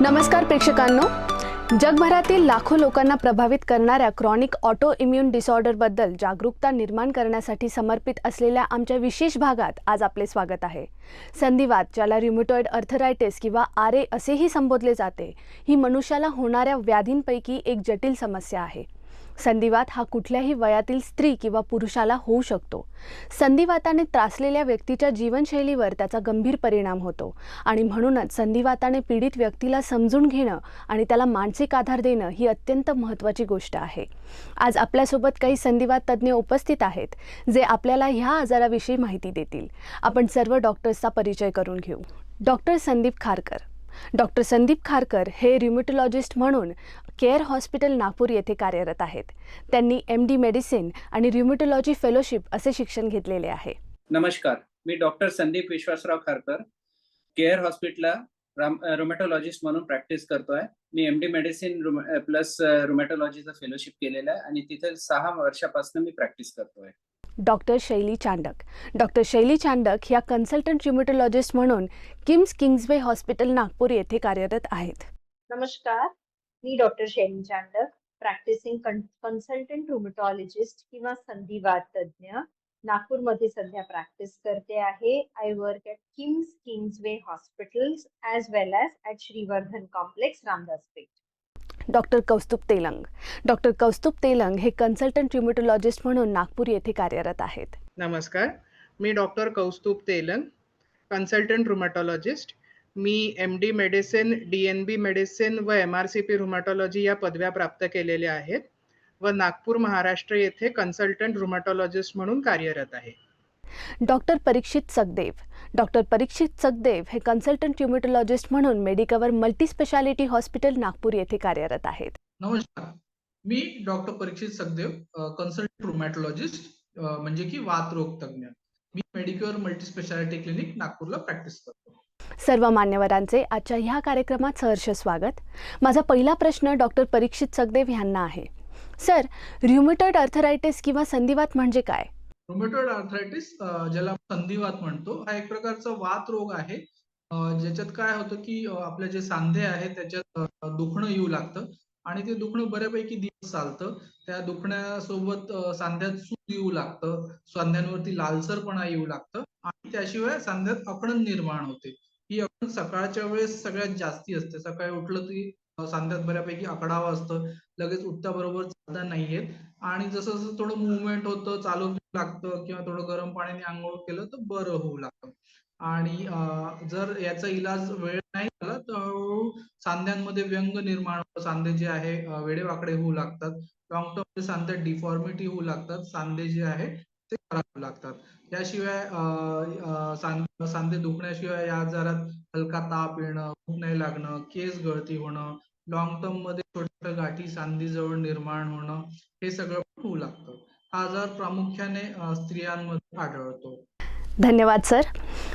नमस्कार प्रेक्षकांनो, जगभरातील लाखो लोकांना प्रभावित करणाऱ्या क्रॉनिक ऑटो इम्यून डिसऑर्डरबद्दल जागरूकता निर्माण करण्यासाठी समर्पित असलेल्या आमच्या विशेष भागात आज आपले स्वागत आहे. संधिवात, ज्याला र्युमॅटॉइड आर्थरायटिस किंवा आरए असेही संबोधले जाते, ही मनुष्याला होणाऱ्या व्याधींपैकी एक जटिल समस्या आहे. संधिवात हा कुठल्याही वयातील स्त्री किंवा पुरुषाला होऊ शकतो. संधिवाताने त्रासलेल्या व्यक्तीच्या जीवनशैलीवर त्याचा गंभीर परिणाम होतो आणि म्हणूनच संधिवाताने पीडित व्यक्तीला समजून घेणं आणि त्याला मानसिक आधार देणं ही अत्यंत महत्त्वाची गोष्ट आहे. आज आपल्यासोबत काही संधिवात तज्ज्ञ उपस्थित आहेत, जे आपल्याला ह्या आजाराविषयी माहिती देतील. आपण सर्व डॉक्टर्सचा परिचय करून घेऊ. डॉक्टर संदीप खारकर. डॉक्टर संदीप खारकर हे र्युमॅटॉलॉजिस्ट म्हणून केअर हॉस्पिटल नागपूर येथे कार्यरत आहेत. त्यांनी MD मेडिसिन आणि र्युमॅटॉलॉजी फेलोशिप असे शिक्षण घेतलेले आहे. नमस्कार, मी डॉक्टर संदीप विश्वासराव खारकर केअर हॉस्पिटलला रुमॅटॉलॉजिस्ट म्हणून प्रॅक्टिस करतोय. मी MD मेडिसिन प्लस रुमॅटॉलॉजीचा फेलोशिप केलेला आहे आणि तिथे 6 वर्षापासून मी प्रॅक्टिस करतोय. डॉक्टर शैली चांडक. डॉक्टर शैली चांडक या कन्सल्टंट र्युमॅटॉलॉजिस्ट म्हणून किंग्सवे हॉस्पिटल नागपूर येथे कार्यरत आहेत. नमस्कार, मी डॉक्टर शैली चांडक, प्रॅक्टिसिंग कन्सल्टंट रुमॅटॉलॉजिस्ट किंवा संधिवात तज्ञ, नागपूरमध्ये सध्या प्रॅक्टिस करते आहे. I work at Kingsway hospitals as well as at Shrivardhan complex, Ramdaspeth. Doctor Kaustubh Telang. Doctor Kaustubh Telang हे कन्सल्टंट र्युमॅटॉलॉजिस्ट म्हणून नागपूर येथे कार्यरत आहेत. नमस्कार, मी डॉक्टर कौस्तुभ तेलंग, कन्सल्टंट रुमॅटॉलॉजिस्ट. मी MD मेडिसिन, DNB मेडिसिन व MRCP रुमॅटॉलॉजी या पदव्या प्राप्त केलेल्या आहेत व नागपूर, महाराष्ट्र येथे कन्सल्टंट रुमॅटॉलॉजिस्ट म्हणून कार्यरत आहे. डॉक्टर परीक्षित सखदेव. डॉक्टर परीक्षित सखदेव हे कन्सल्टंट र्युमॅटॉलॉजिस्ट म्हणून मेडिकवर मल्टीस्पेशालिटी हॉस्पिटल नागपूर येथे कार्यरत आहेत. नमस्कार, मी डॉक्टर परीक्षित सखदेव, कन्सल्टंट रुमॅटॉलॉजिस्ट म्हणजे की वात रोग तज्ञ. मी मेडिकवर मल्टीस्पेशालिटी क्लिनिक नागपूरला प्रॅक्टिस करतो. सर्व मान्यवरांचे आजच्या ह्या कार्यक्रमात सहर्ष स्वागत. माझा पहिला प्रश्न डॉक्टर परीक्षित सखदेव यांना आहे. सर, र्युमॅटॉइड आर्थरायटिस किंवा संधिवात म्हणजे काय? रुमॅटॉइड आर्थरायटिस, ज्याला संधिवात म्हणतो, हा एक प्रकारचा वात रोग आहे, ज्याच्यात काय होतं की आपले जे सांधे आहेत त्याच्यात दुखणं येऊ लागतं आणि ते दुखणं बऱ्यापैकी दिवस चालतं. त्या दुखण्यासोबत सांध्यात सूज येऊ लागतं, सांध्यांवरती लालसरपणा येऊ लागतं आणि त्याशिवाय सांध्यात अकडण निर्माण होते. ही अकडण सकाळच्या वेळेस सगळ्यात जास्ती असते. सकाळी उठलं की सांध्यात बऱ्यापैकी अकडावं असतं, लगेच उठल्याबरोबर चालता नाही येत आणि जसं जसं थोडं मुवमेंट होतं, चालू लागतं किंवा थोडं गरम पाण्याने आंघोळ केलं तर बरं होऊ लागतं. आणि जर याचा इलाज वेळ नाही झाला तर हळूहळू सांध्यांमध्ये व्यंग निर्माण होतं, सांधे जे आहे वेडेवाकडे होऊ लागतात, लॉंग टर्म सांध्यात डिफॉर्मिटी होऊ लागतात, सांधे जे आहे ते खराब होऊ लागतात. त्याशिवाय सांधे दुखण्याशिवाय या आजारात हलका ताप येणं, भूक नाही लागणं, केस गळती होणं, लॉंग टर्म मध्ये छोट्या गाठी सांधीजवळ निर्माण होणं, हे सगळं होऊ लागतं. हा आजार प्रामुख्याने स्त्रियांमध्ये आढळतो. धन्यवाद सर.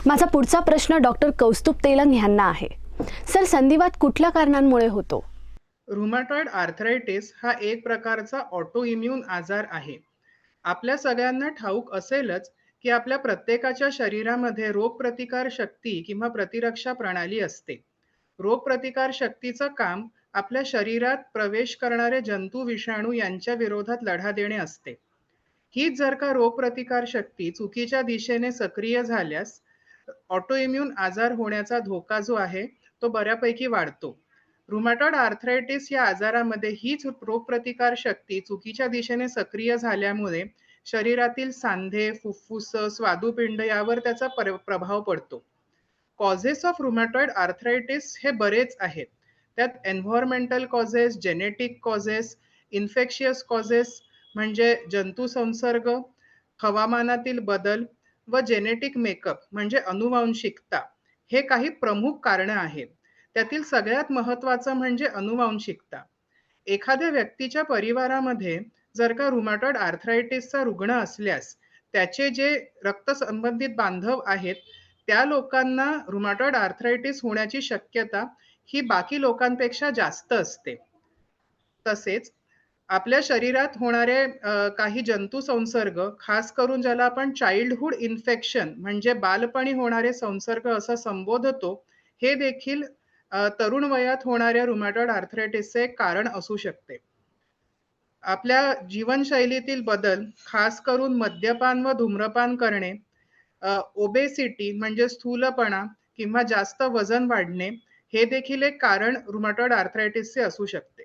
माझा पुढचा प्रश्न डॉक्टर कौस्तुभ तेलंग यांना आहे. सर, संधिवात कुठल्या कारणांमुळे होतो? रुमॅटॉइड आर्थरायटिस हा एक प्रकारचा ऑटो इम्यून आजार आहे. आपल्या सगळ्यांना ठाऊक असेलच की आपल्या प्रत्येकाच्या शरीरामध्ये रोगप्रतिकार शक्ती किंवा प्रतिरक्षा प्रणाली असते. रोगप्रतिकार शक्तीचं काम आपल्या शरीरात प्रवेश करणारे जंतू, विषाणू यांच्या विरोधात लढा देणे असते. हीच जर का रोगप्रतिकार शक्ती चुकीच्या दिशेने सक्रिय झाल्यास ऑटो इम्यून आजार होण्याचा धोका जो आहे तो बऱ्यापैकी वाढतो. रुमॅटॉइड आर्थरायटिस या आजारामध्ये हीच रोगप्रतिकार शक्ती चुकीच्या दिशेने सक्रिय झाल्यामुळे शरीरातील सांधे, फुफ्फुस, स्वादुपिंड यावर त्याचा प्रभाव पडतो. कॉजेस ऑफ रुमॅटॉइड आर्थरायटिस हे बरेच आहेत. त्यात environmental causes, genetic causes, infectious causes म्हणजे जंतू संसर्ग, हवामानातील बदल व जेनेटिक मेकअप म्हणजे अनुवांशिकता हे काही प्रमुख कारणं आहेत. त्यातील सगळ्यात महत्त्वाचं म्हणजे अनुवांशिकता. एखाद्या व्यक्तीच्या परिवारामध्ये जर का रुमॅटॉइड आर्थरायटिसचा रुग्ण असल्यास त्याचे जे रक्तसंबंधित बांधव आहेत त्या लोकांना रुमॅटॉइड आर्थरायटिस होण्याची शक्यता ही बाकी लोकांपेक्षा जास्त असते. तसेच आपल्या शरीरात होणारे काही जंतू संसर्ग, खास करून ज्याला आपण चाइल्डहुड इन्फेक्शन म्हणजे बालपणी होणारे संसर्ग असं संबोधतो, हे देखील तरुण वयात होणाऱ्या रुमॅटॉइड आर्थरायटिसचे एक कारण असू शकते. आपल्या जीवनशैलीतील बदल, खास करून मद्यपान व धूम्रपान करणे, ओबेसिटी म्हणजे स्थूलपणा किंवा जास्त वजन वाढणे, हे देखील एक कारण रुमॅटॉइड आर्थरायटिसचे असू शकते.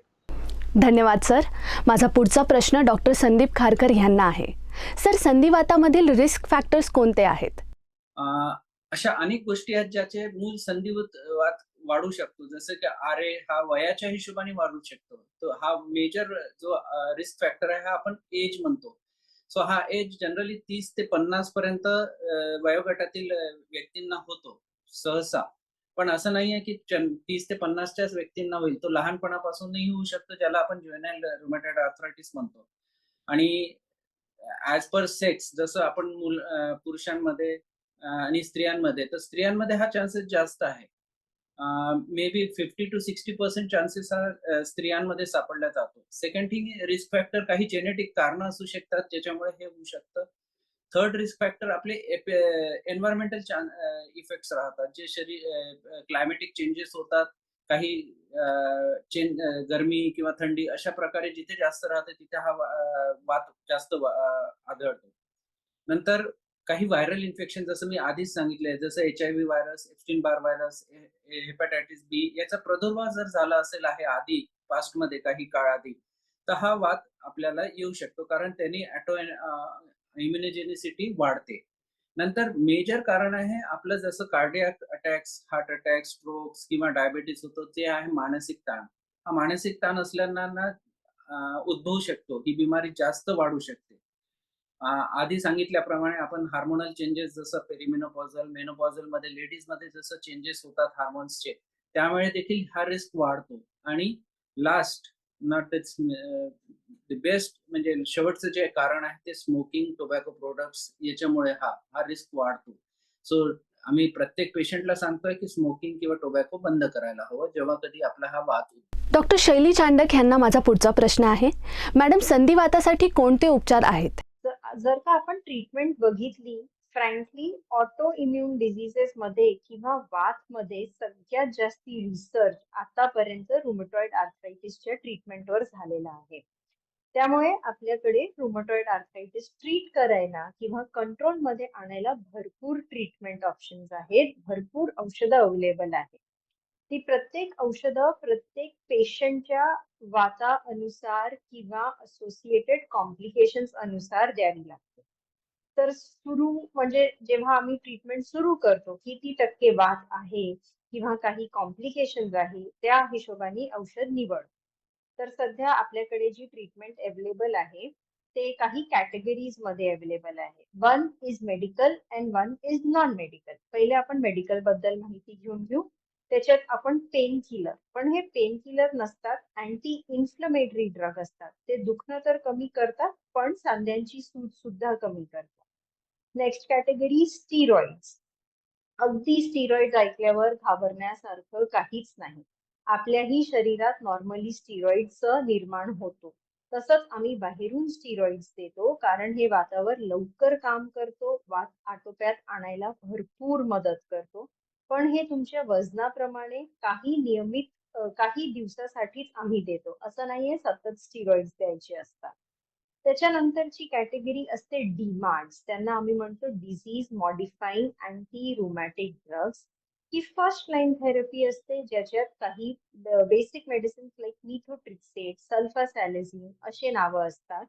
धन्यवाद सर. माझा पुढचा प्रश्न डॉक्टर संदीप खारकर यांना आहे. सर, संधिवातामधील रिस्क फॅक्टर्स कोणते आहेत? अशा अनेक गोष्टी आहेत ज्याचे मूळ संधिवात वाढू शकतो. जसं की आरे हा वयाच्या हिशोबाने वाढू शकतो. तो हा मेजर जो रिस्क फॅक्टर आहे हा आपण एज म्हणतो. सो हा एज जनरली 30 ते 50 पर्यंत वयोगटातील व्यक्तींना होतो सहसा. पण असं नाहीये की 30 ते 50च्याच व्यक्तींना होईल. तो लहानपणापासूनही होऊ शकतो, ज्याला आपण ज्युव्हेनाइल रुमॅटॉइड आर्थरायटिस म्हणतो. आणि ॲज पर सेक्स जसं आपण पुरुषांमध्ये आणि स्त्रियांमध्ये, तर स्त्रियांमध्ये हा चान्सेस जास्त आहे. मे बी 50 to 60% चान्सेस हा स्त्रियांमध्ये सापडला जातो. सेकंड थिंग, रिस्क फॅक्टर काही जेनेटिक कारणं असू शकतात ज्याच्यामुळे हे होऊ शकतं. थर्ड रिस्क फॅक्टर आपले एन्व्हायरमेंटल इफेक्ट्स राहतात, जे क्लायमॅटिक चेंजेस होतात. काही गरमी किंवा थंडी अशा प्रकारे जिथे जास्त राहते तिथे हा वात जास्त आढळतो. नंतर काही व्हायरल इन्फेक्शन जसं मी आधीच सांगितलंय, जसं HIV virus, Epstein Barr virus, hepatitis B याचा प्रादुर्भाव जर झाला असेल आहे आधी पास्टमध्ये काही काळ आधी, तर हा वात आपल्याला येऊ शकतो, कारण त्यांनी इम्युनोजेनिसिटी वाढते. नंतर मेजर कारण आहे आपलं जसं cardiac attacks, heart attack, strokes किंवा डायबिटीस होतो, ते आहे मानसिक ताण. हा मानसिक ताण असलेल्यांना उद्भवू शकतो. ही बिमारी जास्त वाढू शकते. आधी सांगितल्याप्रमाणे आपण हार्मोनल चेंजेस जसं पेरिमेनोपॉझल, मेनोपॉझलमध्ये लेडीजमध्ये जसं चेंजेस होतात हार्मोन्सचे, त्यामुळे देखील हा रिस्क वाढतो. आणि लास्ट नॉट द बेस्ट म्हणजे शेवटचं जे कारण आहे ते स्मोकिंग, टोबॅको प्रोडक्ट्स याच्यामुळे हा रिस्क वाढतो. सो आम्ही प्रत्येक पेशंटला सांगतोय की स्मोकिंग किंवा टोबॅको बंद करायला हवं जेव्हा कधी आपला हा वात होतो. डॉक्टर शैली चांडक यांना माझा पुढचा प्रश्न आहे. मॅडम, संधिवातासाठी कोणते उपचार आहेत? जर का आपण ट्रीटमेंट बघितली, फ्रँकली ऑटो इम्युन डिझिजेस मध्ये किंवा वात मध्ये सगळ्यात जास्ती रिसर्च आतापर्यंत रुमॅटॉइड आर्थरायटिसच्या ट्रीटमेंटवर झालेला आहे. त्यामुळे आपल्याकडे रुमॅटॉइड आर्थरायटिस ट्रीट करायला किंवा कंट्रोल मध्ये आणायला भरपूर ट्रीटमेंट ऑप्शन्स आहेत, भरपूर औषधं अवेलेबल आहेत. ती प्रत्येक औषधं प्रत्येक पेशंटच्या वातानुसार किंवा असोसिएटेड कॉम्प्लिकेशन्स अनुसार द्यावी लागते. तर सुरू म्हणजे जेव्हा आम्ही ट्रीटमेंट सुरू करतो, किती टक्के वात आहे किंवा काही कॉम्प्लिकेशन्स आहे, त्या हिशोबाने औषध निवड. तर सध्या आपल्याकडे जी ट्रीटमेंट अवेलेबल आहे ते काही कॅटेगरीज मध्ये अवेलेबल आहे. One is medical and one is non medical. पहिले आपण मेडिकल बद्दल माहिती घेऊन घेऊ. त्याच्यात आपण पेन किलर, पण हे पेन किलर नसतात, अँटी इन्फ्लमेटरी ड्रग असतात. ते दुखणं तर कमी करतात, पण सांध्यांची सूज सुद्धा कमी करतात. Next category steroids. अगदी स्टिरॉइड्स ऐकल्यावर घाबरण्यासारखं काहीच नाही. आपल्याही शरीरात नॉर्मली स्टिरॉइडचं निर्माण होतो. तसंच आम्ही बाहेरून स्टिरॉइड्स देतो, कारण हे वातावर लवकर काम करतो, वात आटोक्यात आणायला भरपूर मदत करतो. पण हे तुमच्या वजनाप्रमाणे काही नियमित काही दिवसासाठीच आम्ही देतो. असं नाहीये सतत स्टिरॉइड्स द्यायचे असतात. त्याच्यानंतरची कॅटेगरी असते डीमार्ड्स. त्यांना आम्ही म्हणतो डिसीज मॉडिफाईंग अँटी रुमॅटिक ड्रग्स. ही फर्स्ट लाईन थेरपी असते, ज्याच्यात काही बेसिक मेडिसिन्स लाईक मिथोट्रिक्सेट, सल्फासॅलिझिन असे नावं असतात.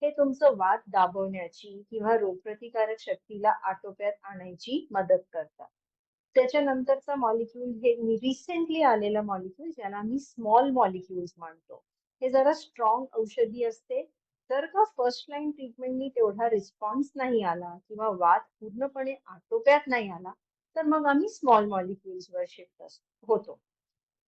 हे तुमचं वात दाबवण्याची किंवा रोगप्रतिकारक शक्तीला आटोक्यात आणायची मदत करतात. त्याच्यानंतरचा मॉलिक्यूल हे रिसेंटली आलेला मॉलिक्यूल, ज्याला आम्ही स्मॉल मॉलिक्युल्स म्हणतो. हे जरा स्ट्रॉंग औषधी असते. जर का फर्स्ट लाईन ट्रीटमेंटनी तेवढा रिस्पॉन्स नाही आला किंवा वात पूर्णपणे आटोक्यात नाही आला, तर मग आम्ही स्मॉल मॉलिक्युल्सवर शिफ्ट होतो.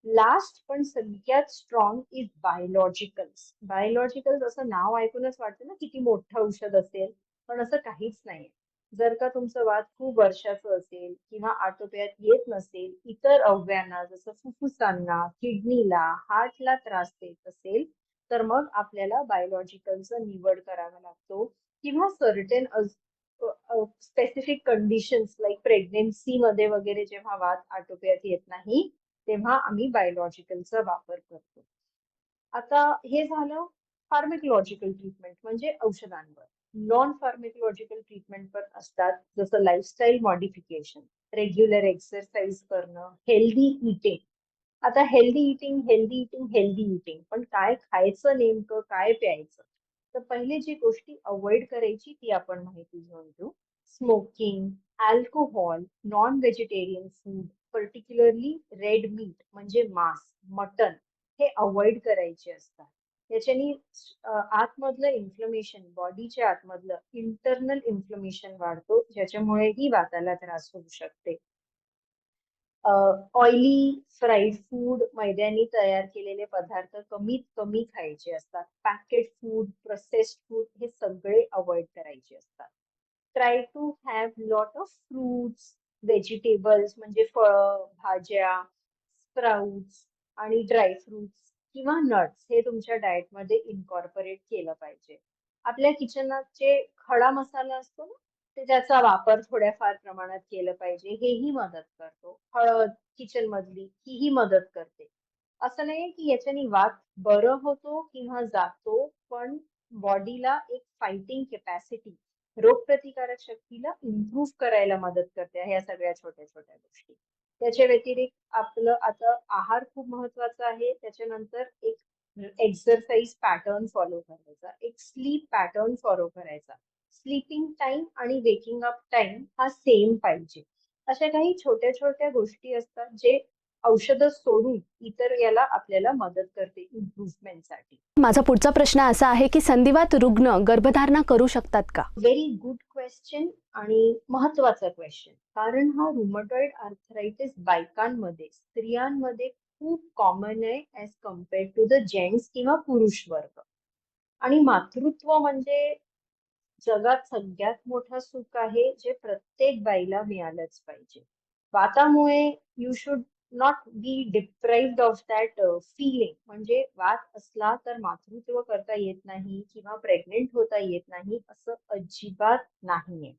लास्ट पण सगळ्यात स्ट्रॉंग इज बायोलॉजिकल्स. बायोलॉजिकल्स असं नाव ऐकूनच वाटतं ना किती मोठं औषध असेल, पण असं काहीच नाही. जर का तुमचं वात खूप वर्षाचं असेल किंवा आटोक्यात येत नसेल, इतर अवयवांना जसं फुफ्फुसांना, किडनीला, हार्टला त्रास देत असेल, तर मग आपल्याला बायोलॉजिकलचं निवड करावा लागतो. किंवा certain specific conditions like pregnancy मध्ये वगैरे जेव्हा वात आटोक्यात येत नाही, तेव्हा आम्ही बायोलॉजिकलचा वापर करतो. आता हे झालं फार्मेकोलॉजिकल ट्रीटमेंट म्हणजे औषधांवर. नॉन फार्मेकोलॉजिकल ट्रीटमेंट पण असतात, जसं लाईफस्टाईल मॉडिफिकेशन, रेग्युलर एक्सरसाइज करणं, हेल्दी इटिंग. आता हेल्दी इटिंग पण काय खायचं नेमकं, काय प्यायचं? तर पहिले जी गोष्टी अवॉइड करायची ती आपण माहिती घेऊन घेऊ. Smoking, alcohol, non vegetarian food, particularly red meat म्हणजे मांस, मटन हे अवॉइड करायचे असतात. याच्यानी आतमधलं इन्फ्लमेशन, बॉडीच्या आतमधलं इंटरनल इन्फ्लमेशन वाढतो, ज्याच्यामुळेही वाताला त्रास होऊ शकते. ऑइली, फ्राईड फूड, मैद्यानी तयार केलेले पदार्थ कमीत कमी खायचे असतात. पॅकेट फूड, प्रोसेस्ड फूड हे सगळे अवॉइड करायचे असतात. Try to have lot of fruits, vegetables म्हणजे फळं, भाज्या, स्प्राउट्स आणि ड्राय फ्रुट्स किंवा नट्स हे तुमच्या डाएटमध्ये इन्कॉर्पोरेट केलं पाहिजे. आपल्या किचनचे खडा मसाला असतो ना, ते त्याचा वापर थोड्याफार प्रमाणात केलं पाहिजे, हेही मदत करतो. हळद किचन मधली हीही मदत करते. असं नाही की याच्याने वात बरं होतो किंवा जातो, पण बॉडीला एक फायटिंग कॅपॅसिटी, रोगप्रतिकारक शक्तीला इम्प्रूव्ह करायला मदत करते ह्या सगळ्या छोट्या छोट्या गोष्टी. त्याच्या व्यतिरिक्त आपलं आता आहार खूप महत्वाचा आहे. त्याच्यानंतर एक एक्सरसाइज पॅटर्न फॉलो करायचा, एक स्लीप पॅटर्न फॉलो करायचा. स्लीपिंग टाइम आणि वेकिंग अप टाइम हा सेम पाहिजे. अशा काही छोट्या छोट्या गोष्टी असतात जे औषधं सोडून इतर याला आपल्याला मदत करते इम्प्रूव्हमेंटसाठी. माझा पुढचा प्रश्न असा आहे की संधिवात रुग्ण गर्भधारणा करू शकतात का? व्हेरी गुड क्वेश्चन आणि महत्वाचा क्वेश्चन, कारण हा रुमटॉइड आर्थरायटिस बायकांमध्ये, स्त्रियांमध्ये खूप कॉमन आहे as compared to the gents किंवा पुरुष वर्ग. आणि मातृत्व म्हणजे जगात सगळ्यात मोठं सुख आहे, जे प्रत्येक बाईला मिळालंच पाहिजे. वातामुळे you should not be deprived of that feeling. म्हणजे वात असला तर मातृत्व करता येत नाही किंवा प्रेग्नेंट होता येत नाही असं अजिबात नाहीये.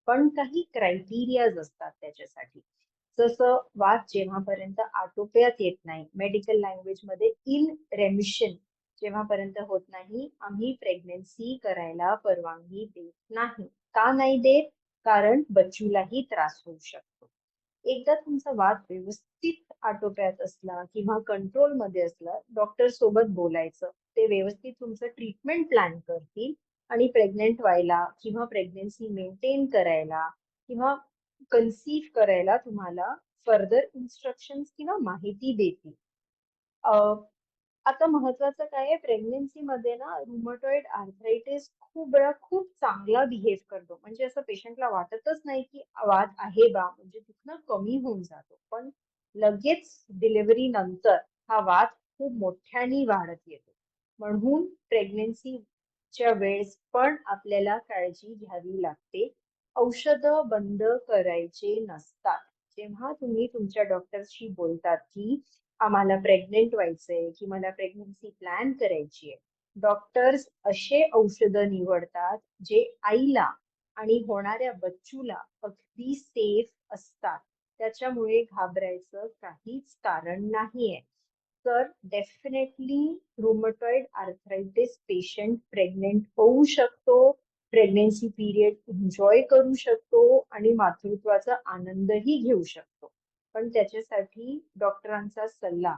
पण काही क्रायटेरियाज असतात त्याच्यासाठी. जसं वात जेव्हापर्यंत आटोक्यात येत नाही, मेडिकल लँग्वेज मध्ये इन रेमिशन जेव्हापर्यंत होत नाही, आम्ही प्रेग्नन्सी करायला परवानगी देत नाही. का नाही देत? कारण बच्चूलाही त्रास होऊ शकतो. एकदा तुमचा वात व्यवस्थित आटोक्यात असला किंवा कंट्रोल मध्ये असला, डॉक्टर सोबत बोलायचं, ते व्यवस्थित तुमचं ट्रीटमेंट प्लॅन करतील आणि प्रेग्नेंट व्हायला किंवा प्रेग्नन्सी मेंटेन करायला किंवा कन्सीव्ह करायला तुम्हाला फर्दर इन्स्ट्रक्शन्स किंवा माहिती देतील. आता महत्वाचं काय आहे, प्रेग्नन्सी मध्ये ना रुमटॉइड आर्थरायटिस खूप वेळा खूप चांगला बिहेव करतो. म्हणजे असं पेशंटला वाटतच नाही की वात आहे बा, म्हणजे दुखणं कमी होऊन जातो. पण लगेच डिलिव्हरी नंतर हा वात खूप मोठ्याने वाढत येतो. म्हणून प्रेग्नन्सीच्या वेळेस पण आपल्याला काळजी घ्यावी लागते. औषधं बंद करायचे नसतात. जेव्हा तुम्ही तुमच्या डॉक्टरशी बोलतात की आम्हाला प्रेग्नेंट व्हायचंय की मला प्रेग्नन्सी प्लॅन करायची आहे, डॉक्टर्स असे औषधं निवडतात जे आईला आणि होणाऱ्या बच्चूला अगदी सेफ असतात. त्याच्यामुळे घाबरायचं काहीच कारण नाहीये. तर डेफिनेटली रुमटॉइड आर्थरायटिस पेशंट प्रेग्नेंट होऊ शकतो, प्रेग्नेन्सी पिरियड एन्जॉय करू शकतो आणि मातृत्वाचा आनंदही घेऊ शकतो. पण त्याच्यासाठी डॉक्टरांचा सल्ला,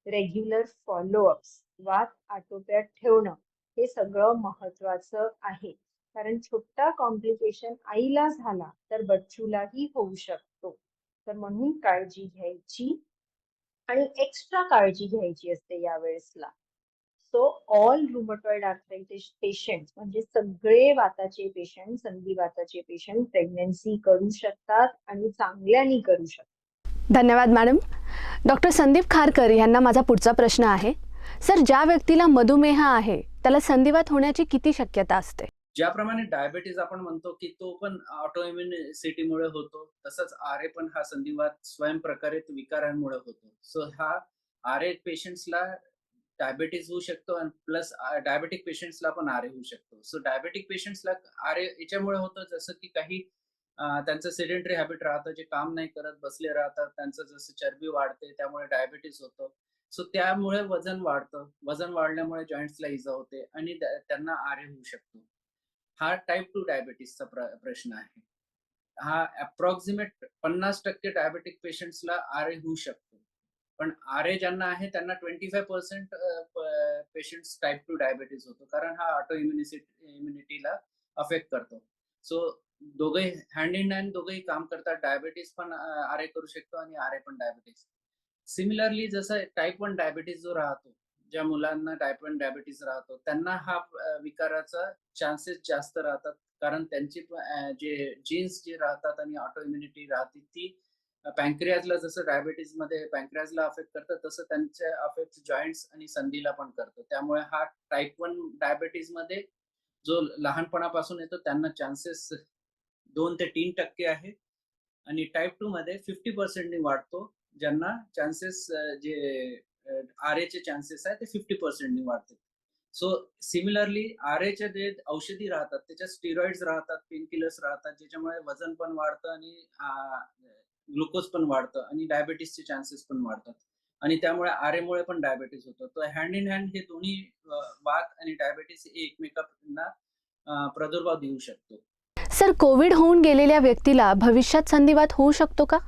रेग्युलर फॉलोअप्स, वात आटोक्यात ठेवणं हे सगळं महत्वाचं आहे. कारण छोटा कॉम्प्लिकेशन आईला झाला तर बच्चूलाही होऊ शकतो. तर म्हणून काळजी घ्यायची आणि एक्स्ट्रा काळजी घ्यायची असते या वेळेसला. सो ऑल रुमटॉइड आर्थरायटिस पेशंट म्हणजे सगळे वाताचे पेशंट, संधिवाताचे पेशंट प्रेग्नन्सी करू शकतात आणि चांगल्याने करू शकतात. धन्यवाद मॅडम. डॉक्टर संदीप खारकर यांना माझा पुढचा प्रश्न आहे. सर, ज्या व्यक्तीला मधुमेह आहे त्याला संधिवात होण्याची किती शक्यता असते? ज्याप्रमाणे डायबेटीज आपण म्हणतो की तो पण ऑटोइम्युनिसिटीमुळे होतो, तसंच आरए पण हा संधिवात स्वयंप्रकारित विकारांमुळे होतो. सो हा आरए पेशंट्सला डायबेटीज होऊ शकतो आणि प्लस डायबेटिक पेशंट्सला पण आरए होऊ शकतो. सो डायबेटिक पेशंट्सला आरए याच्यामुळे होतं, जसं की काही त्यांचं सेडेंटरी हॅबिट राहतं, जे काम नाही करत, बसले राहतात. त्यांचं जसं चरबी वाढते, त्यामुळे डायबिटीज होतं. सो त्यामुळे वजन वाढतं. वजन वाढल्यामुळे जॉइंट्सला इजा होते आणि त्यांना आरे होऊ शकतो. हा टाइप 2 डायबिटीसचा प्रश्न आहे. हा अप्रॉक्सिमेट 50% डायबेटिक पेशंट्सला आरे होऊ शकतो. पण आरे ज्यांना आहे त्यांना 25% पेशंट्स टाइप 2 डायबिटीज होतो. कारण हा ऑटो इम्युनिटीला अफेक्ट करतो. सो दोघंही हँड इन हँड दोघंही काम करतात. डायबिटीज पण आरे करू शकतो आणि आरे पण डायबिटीज. सिमिलरली जसं टाइप 1 डायबिटीज जो राहतो, ज्या मुलांना टाइप 1 डायबिटीज राहतो, त्यांना हा विकाराचा चान्सेस जास्त राहतात. कारण त्यांची जे जीन्स जे राहतात आणि ऑटो इम्युनिटी राहते ती पॅन्क्रियाजला जसं डायबिटीजमध्ये पॅन्क्रियाजला अफेक्ट करतं, तसं त्यांचे अफेक्ट जॉइंट्स आणि संधीला पण करतं. त्यामुळे हा टाइप 1 डायबिटीजमध्ये जो लहानपणापासून येतो त्यांना चान्सेस 2 ते 3% आहे आणि टाइप 2 मध्ये 50% नी वाढतो. ज्यांना चान्सेस जे आरएचे चान्सेस आहे ते 50% नी वाढते. सो सिमिलरली आरएचे जे औषधी राहतात त्याच्यात स्टिरॉइड्स राहतात, पेन किलर्स राहतात, ज्याच्यामुळे वजन पण वाढतं आणि ग्लुकोज पण वाढतं आणि डायबिटीसचे चान्सेस पण वाढतात. आणि त्यामुळे आरेमुळे पण डायबिटीस होतं. तर हँड इन हँड हे दोन्ही वात आणि डायबिटीस हे एकमेकांना प्रादुर्भाव देऊ शकतो. सर, कोविड होऊन गेलेल्या व्यक्तीला भविष्यात संधिवात होऊ शकतो का?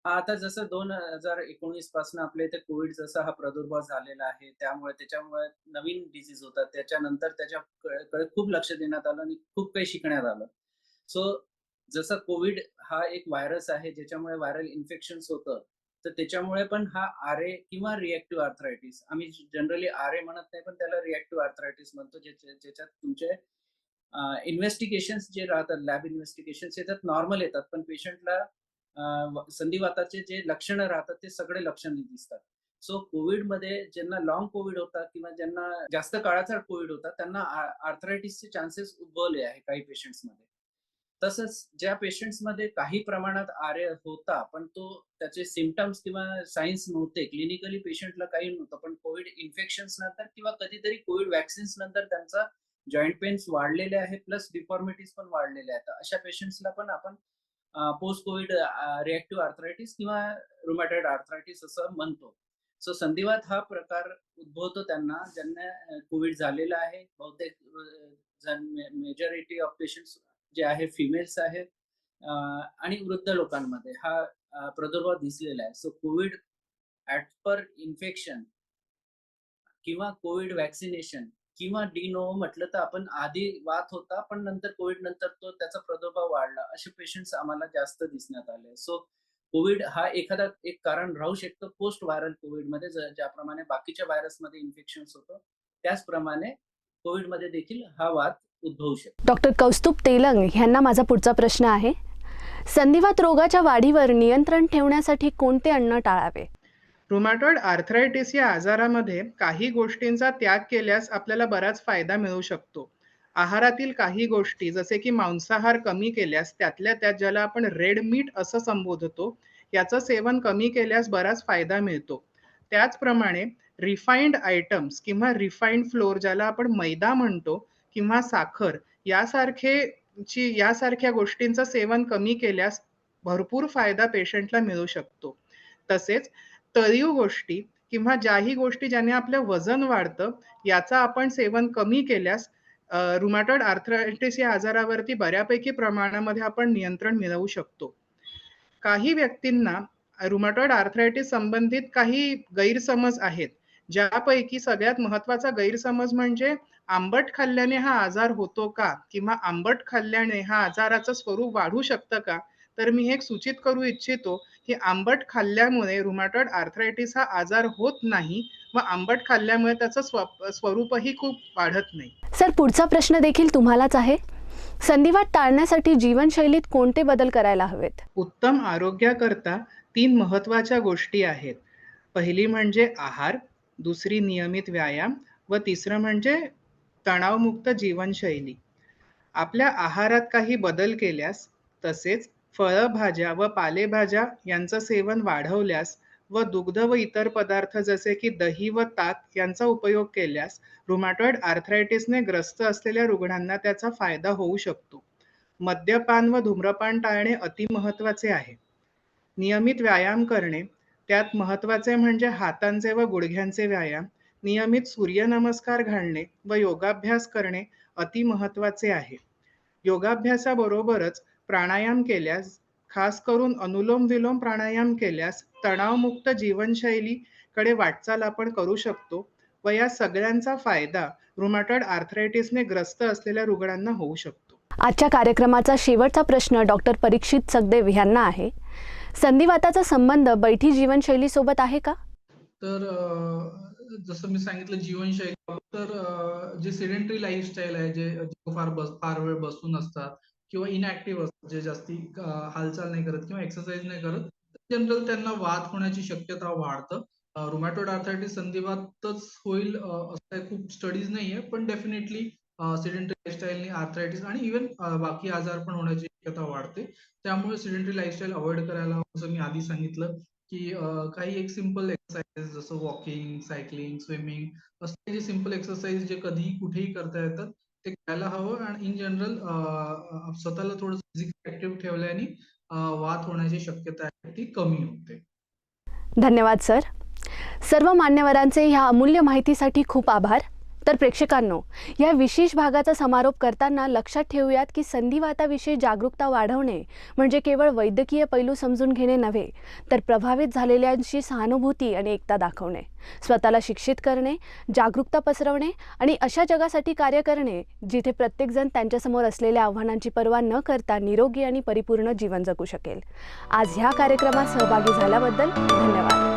आता जसं 2019 पासून आपल्या इथे कोविड जसा हा प्रादुर्भाव झालेला आहे, त्याच्यामुळे नवीन डिसीज होतात. त्याच्यानंतर त्याच्याकडे खूप लक्ष देण्यात आलं आणि खूप काही शिकण्यात आलं. सो जसं कोविड हा एक व्हायरस आहे, ज्याच्यामुळे व्हायरल इन्फेक्शन्स होतं. तर त्याच्यामुळे पण हा आरए किंवा रिएक्टिव्ह आर्थरायटिस, आम्ही जनरली आरए म्हणत नाही, पण त्याला रिएक्टिव्ह आर्थरायटिस म्हणतो, ज्याच्यात तुमचे इन्व्हेस्टिगेशन्स जे राहतात, लॅब इन्व्हेस्टिगेशन्स याच्यात नॉर्मल येतात, पण पेशंटला संधिवाताचे जे लक्षणं राहतात ते सगळे लक्षणे दिसतात. सो कोविडमध्ये ज्यांना लाँग कोविड होता किंवा ज्यांना जास्त काळाचा कोविड होता, त्यांना आर्थरायटिसचे चान्सेस उद्भवले आहे काही पेशंट्समध्ये. तसंच ज्या पेशंट्समध्ये काही प्रमाणात आरे होता, पण त्याचे सिम्प्टम्स किंवा सायन्स नव्हते, क्लिनिकली पेशंटला काही नव्हतं, पण कोविड इन्फेक्शन्स नंतर किंवा कधीतरी कोविड व्हॅक्सिन्स नंतर त्यांचा जॉइंट पेन्स वाढलेले आहे, प्लस डिफॉर्मिटीज पण वाढलेल्या आहेत. अशा पेशंट्सला पण आपण पोस्ट कोविड रिएक्टिव्ह आर्थरायटिस किंवा रुमॅटॉइड आर्थरायटिस असं म्हणतो. सो संधिवात हा प्रकार उद्भवतो त्यांना ज्यांना कोविड झालेला आहे. बहुतेक मेजॉरिटी ऑफ पेशंट्स जे आहे फिमेल्स आहेत आणि वृद्ध लोकांमध्ये हा प्रादुर्भाव दिसलेला आहे. So Covid at per infection किंवा कोविड व्हॅक्सिनेशन किंवा डी नोव्हो म्हटलं तर आपण आधी वात होता, पण नंतर कोविड नंतर त्याचा प्रादुर्भाव वाढला. असे पेशंट्स आम्हाला जास्त दिसण्यात आले. सो कोविड हा एखादा एक कारण राहू शकतं पोस्ट व्हायरल कोविडमध्ये, ज्याप्रमाणे बाकीच्या व्हायरसमध्ये इन्फेक्शन्स होतं, त्याचप्रमाणे कोविडमध्ये देखील हा वात उद्भवू शकतो. डॉक्टर कौस्तुभ तेलंग यांना माझा पुढचा प्रश्न आहे. संधिवात रोगाच्या वाढीवर नियंत्रण ठेवण्यासाठी कोणते अन्न टाळावे? रुमॅटॉइड आर्थरायटिस या आजारामध्ये काही गोष्टींचा त्याग केल्यास आपल्याला बराच फायदा मिळू शकतो. आहारातील काही गोष्टी जसे की मांसाहार कमी केल्यास, त्यातल्या त्यात ज्याला आपण रेड मीट असं संबोधतो, याचं सेवन कमी केल्यास बराच फायदा मिळतो. त्याचप्रमाणे रिफाइंड आयटम्स किंवा रिफाइंड फ्लोअर ज्याला आपण मैदा म्हणतो किंवा साखर यासारख्या गोष्टींचं सेवन कमी केल्यास भरपूर फायदा पेशंटला मिळू शकतो. तसेच तळीव गोष्टी किंवा ज्याही गोष्टी ज्याने आपलं वजन वाढतं याचा आपण सेवन कमी केल्यास रुमॅटॉइड आर्थरायटिस या आजारावरती बऱ्यापैकी प्रमाणामध्ये आपण नियंत्रण मिळवू शकतो. काही व्यक्तींना रुमॅटॉइड आर्थरायटिस संबंधित काही गैरसमज आहेत. ज्यापैकी सगळ्यात महत्त्वाचा गैरसमज म्हणजे आंबट खाल्ल्याने हा आजार होतो का? किंवा आंबट खाल्ल्याने हा आजाराचं स्वरूप वाढू शकतं का? तर मी हे सूचित करू इच्छितो की आंबट खाल्ल्यामुळे रुमॅटॉइड आर्थरायटिस हा आजार होत नाही व आंबट खाल्ल्यामुळे त्याचं स्वरूपही खूप वाढत नाही. सर, पुढचा प्रश्न देखील तुम्हालाच आहे. संधिवात टाळण्यासाठी जीवनशैलीत कोणते बदल करायला हवेत? उत्तम आरोग्याकरता 3 महत्त्वाच्या गोष्टी आहेत. पहिली म्हणजे आहार, दुसरी नियमित व्यायाम व तिसरं म्हणजे तणावमुक्त जीवनशैली. आपल्या आहारात काही बदल केल्यास, तसेच फळं, भाज्या व पालेभाज्या यांचं सेवन वाढवल्यास व दुग्ध व इतर पदार्थ जसे की दही व ताक यांचा उपयोग केल्यास रुमॅटॉइड आर्थरायटिसने ग्रस्त असलेल्या रुग्णांना त्याचा फायदा होऊ शकतो. मद्यपान व धूम्रपान टाळणे अतिमहत्त्वाचे आहे. नियमित व्यायाम करणे, त्यात महत्त्वाचे म्हणजे हातांचे व गुडघ्यांचे व्यायाम, नियमित सूर्यनमस्कार घालणे व योगाभ्यास करणे अतिमहत्त्वाचे आहे. योगाभ्यासाबरोबरच प्राणायाम केल्यास, खास करून अनुलोम-विलोम प्राणायाम केल्यास तणावमुक्त जीवनशैलीकडे वाटचाल आपण करू शकतो व या सगळ्यांचा फायदा रुमॅटॉइड आर्थरायटिसने ग्रस्त असलेल्या रुग्णांना होऊ शकतो. आजच्या कार्यक्रमाचा शेवटचा प्रश्न डॉक्टर परीक्षित सगदेव यांना आहे. संधिवाताचा संबंध बैठी जीवनशैलीसोबत आहे का? तर जसं मी सांगितलं जीवनशैली तर जे सेडेंटरी लाईफस्टाईल आहे, जे फार वेळ बसून असतात किंवा इनॅक्टिव्ह असतात, जे जास्ती हालचाल नाही करत किंवा एक्सरसाइज नाही करत, जनरल त्यांना वात होण्याची शक्यता वाढतं. रुमॅटॉइड आर्थरायटिस संधिवातच होईल असं काही खूप स्टडीज नाहीये, पण डेफिनेटली सेडेंटरी लाईफस्टाईलने आर्थरायटिस आणि इव्हन बाकी आजार पण होण्याची शक्यता वाढते. त्यामुळे सेडेंटरी लाईफस्टाईल अवॉइड करायला, जसं मी आधी सांगितलं की काही एक सिंपल एक्सरसाइज जसं वॉकिंग, सायकलिंग, स्विमिंग असे जे सिंपल एक्सरसाइज जे कधीही कुठेही करता येतात ते करायला हवं. आणि इन जनरल स्वतःला थोडं फिजिकली ऍक्टिव्ह ठेवल्याने वात होण्याची शक्यता आहे ती कमी होते. धन्यवाद सर. सर्व मान्यवरांचे ह्या अमूल्य माहितीसाठी खूप आभार. तर प्रेक्षकांनो, या विशेष भागाचा समारोप करताना लक्षात ठेवूयात की संधिवाताविषयी जागरूकता वाढवणे म्हणजे केवळ वैद्यकीय पैलू समजून घेणे नव्हे, तर प्रभावित झालेल्यांशी सहानुभूती आणि एकता दाखवणे, स्वतःला शिक्षित करणे, जागरूकता पसरवणे आणि अशा जगासाठी कार्य करणे जिथे प्रत्येकजण त्यांच्यासमोर असलेल्या आव्हानांची पर्वा न करता निरोगी आणि परिपूर्ण जीवन जगू शकेल. आज ह्या कार्यक्रमात सहभागी झाल्याबद्दल धन्यवाद.